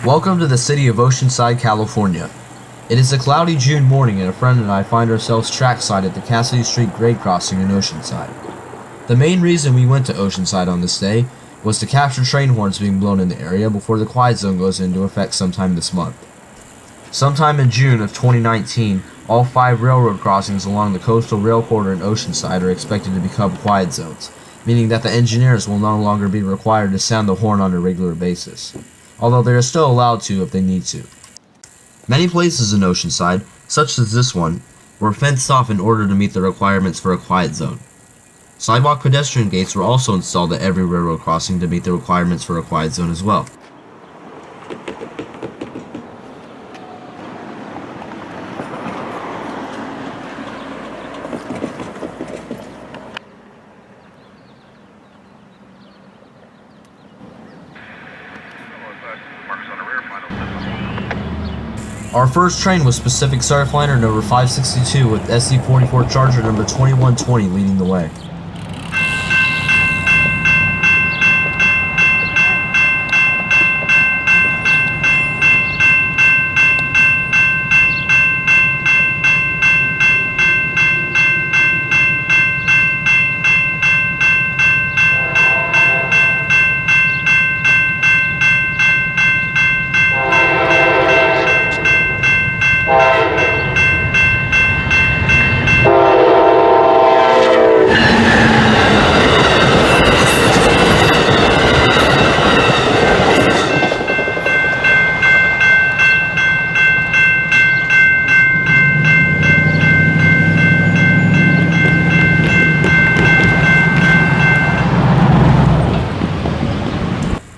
Welcome to the city of Oceanside, California. It is a cloudy June morning and a friend and I find ourselves trackside at the Cassidy Street grade crossing in Oceanside. The main reason we went to Oceanside on this day was to capture train horns being blown in the area before the quiet zone goes into effect sometime this month. Sometime in June of 2019, all 5 railroad crossings along the coastal rail corridor in Oceanside are expected to become quiet zones, meaning that the engineers will no longer be required to sound the horn on a regular basis, although they are still allowed to if they need to. Many places in Oceanside, such as this one, were fenced off in order to meet the requirements for a quiet zone. Sidewalk pedestrian gates were also installed at every railroad crossing to meet the requirements for a quiet zone as well. Our first train was Pacific Surfliner number 562 with SC44 Charger number 2120 leading the way.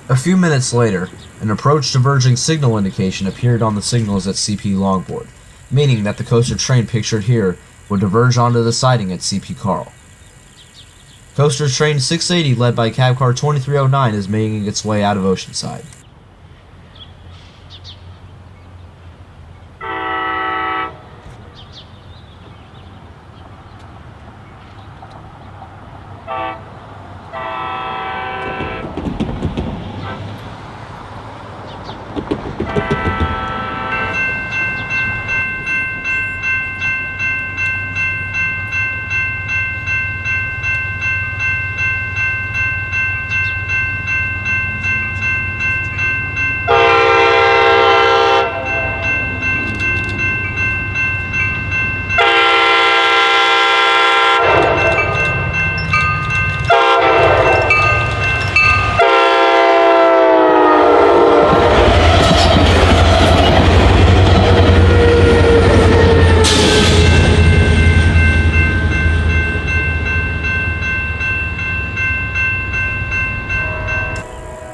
A few minutes later, an approach diverging signal indication appeared on the signals at CP Longboard, meaning that the coaster train pictured here would diverge onto the siding at CP Carl. Coaster train 680 led by cab car 2309 is making its way out of Oceanside.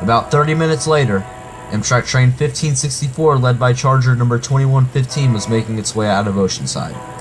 About 30 minutes later, Amtrak train 1564 led by Charger number 2115 was making its way out of Oceanside.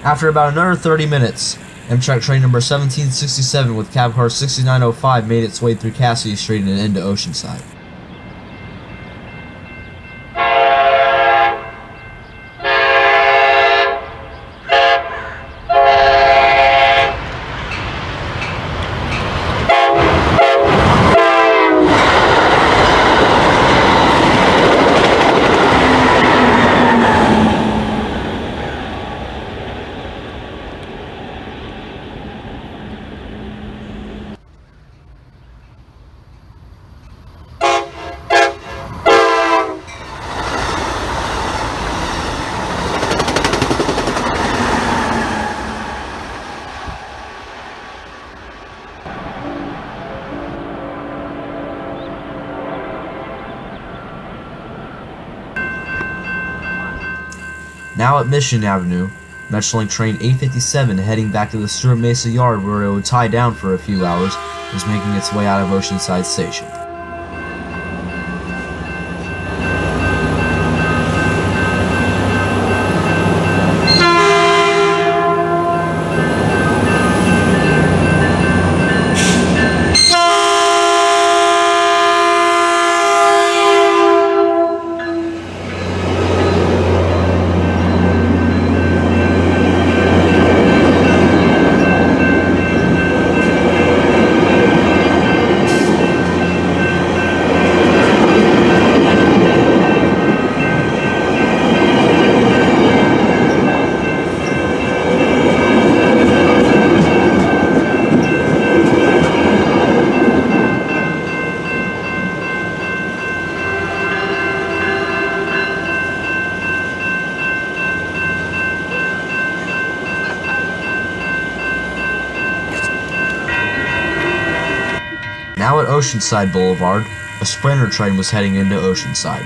After about another 30 minutes, Amtrak train number 1767 with cab car 6905 made its way through Cassidy Street and into Oceanside. Now at Mission Avenue, Metrolink train 857 heading back to the Stuart Mesa yard where it would tie down for a few hours was making its way out of Oceanside Station. Now at Oceanside Boulevard, a Sprinter train was heading into Oceanside.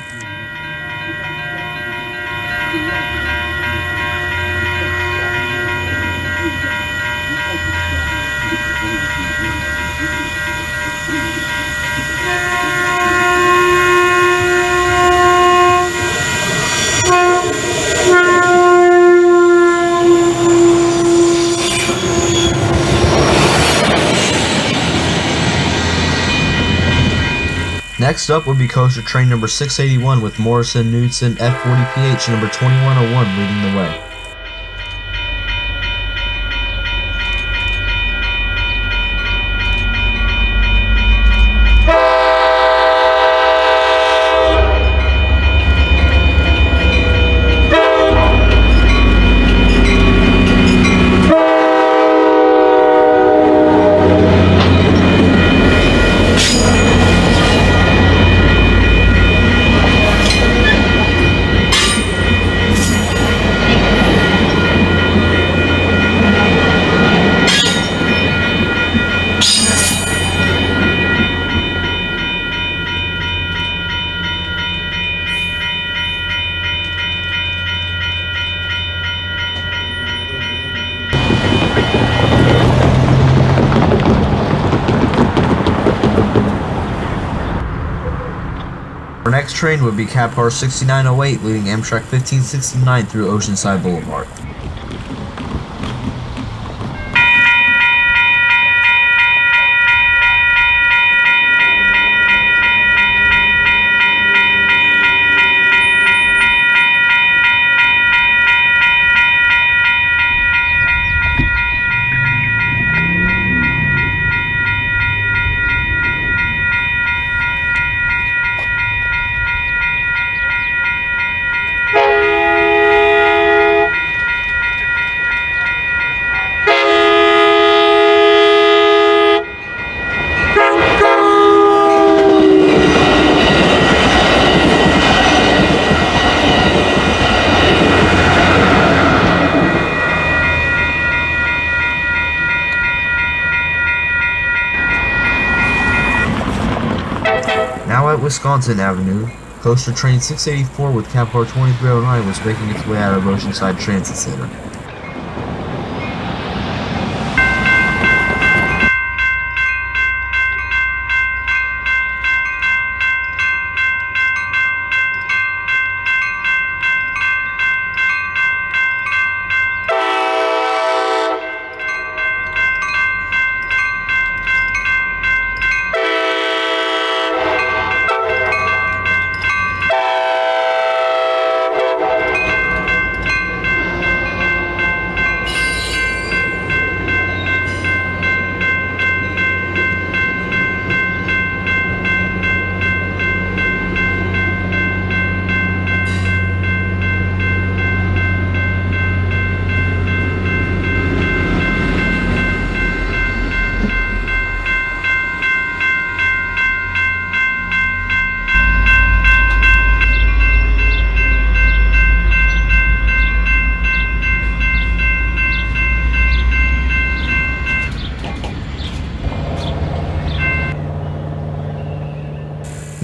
Next up would be coaster train number 681 with Morrison Knudsen F40PH number 2101 leading the way. Our next train would be cab car 6908 leading Amtrak 1569 through Oceanside Boulevard. Now at Wisconsin Avenue, coaster train 684 with cab car 2309 was making its way out of Oceanside Transit Center.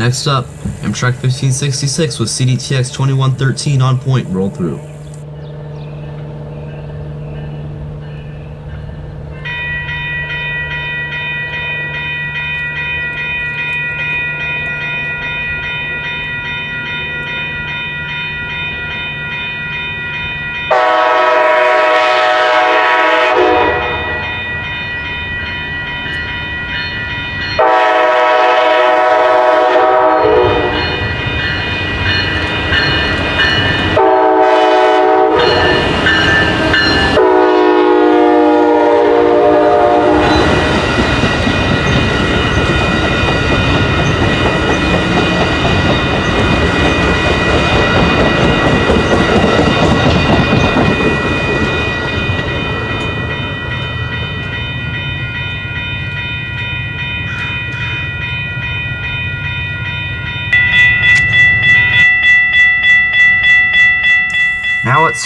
Next up, Amtrak 1566 with CDTX 2113 on point roll through.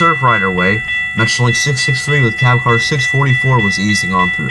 Surfliner Way, Metrolink 663 with cab car 644 was easing on through.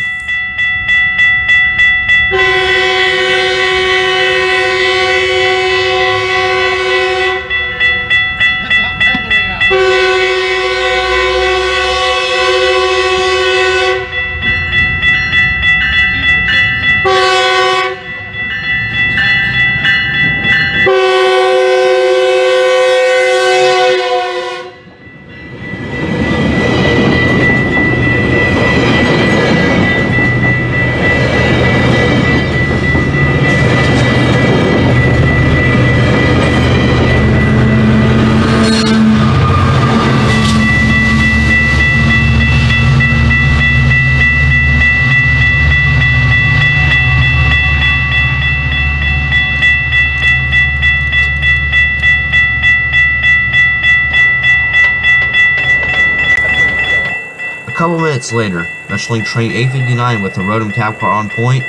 A couple minutes later, Metrolink train 859 with the Rotom cab car on point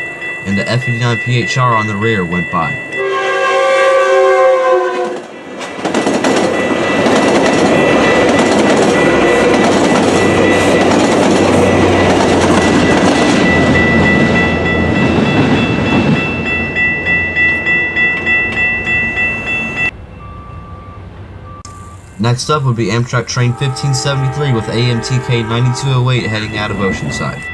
and the F59 PHR on the rear went by. Next up would be Amtrak train 1573 with AMTK 9208 heading out of Oceanside.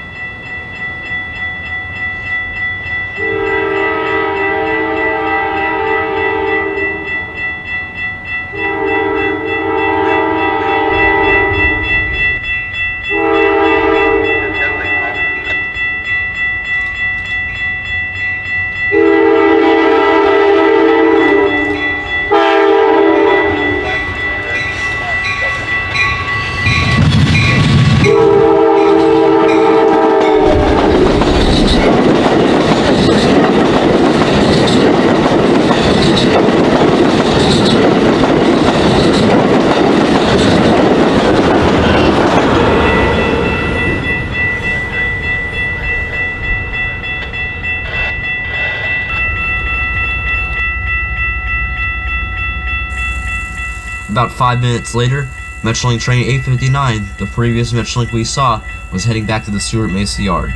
About 5 minutes later, Metrolink train 859, the previous Metrolink we saw, was heading back to the Stewart Mesa yard.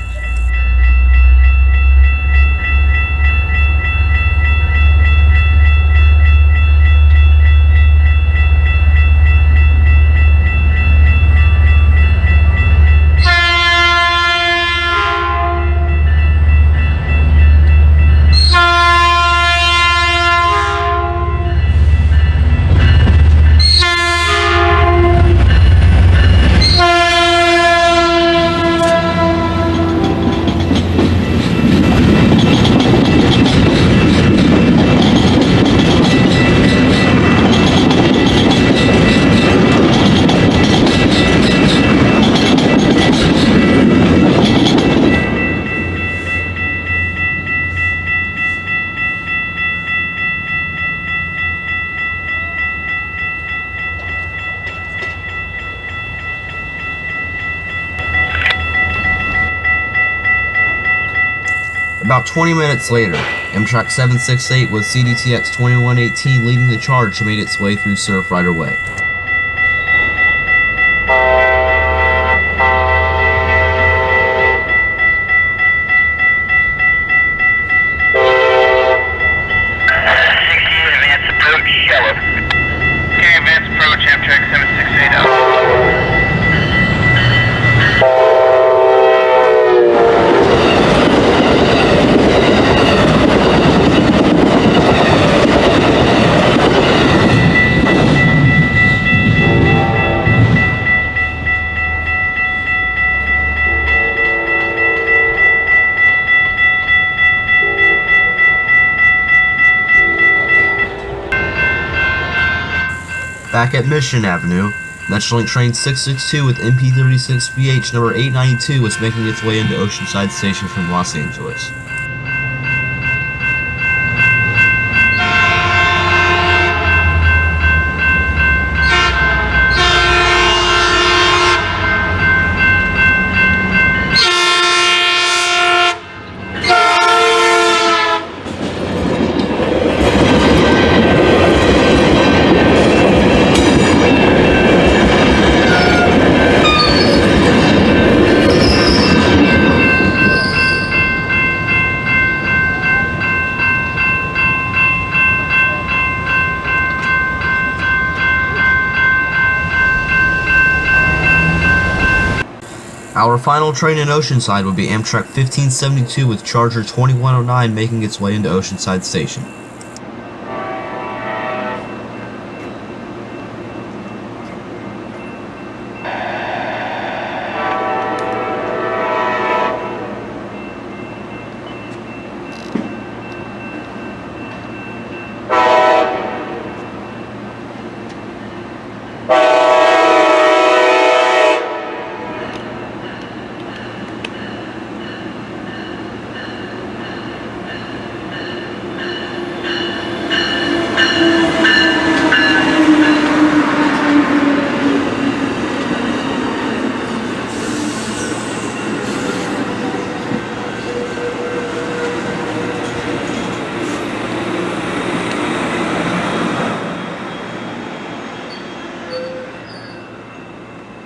About 20 minutes later, Amtrak 768 with CDTX 2118 leading the charge made its way through Surfliner Way. Advance approach, yellow. Okay, advance approach, Amtrak 768 out. Back at Mission Avenue, Metrolink train 662 with MP36BH number 892 was making its way into Oceanside Station from Los Angeles. final train in Oceanside will be Amtrak 1572 with Charger 2109 making its way into Oceanside Station.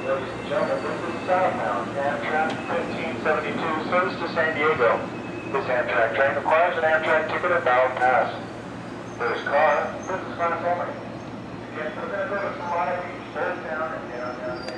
Ladies and gentlemen, this is southbound Amtrak 1572 service to San Diego. This Amtrak train requires an Amtrak ticket at Bound Pass. First car, business class only. Yes, we're going to go to Hawaii, down and down.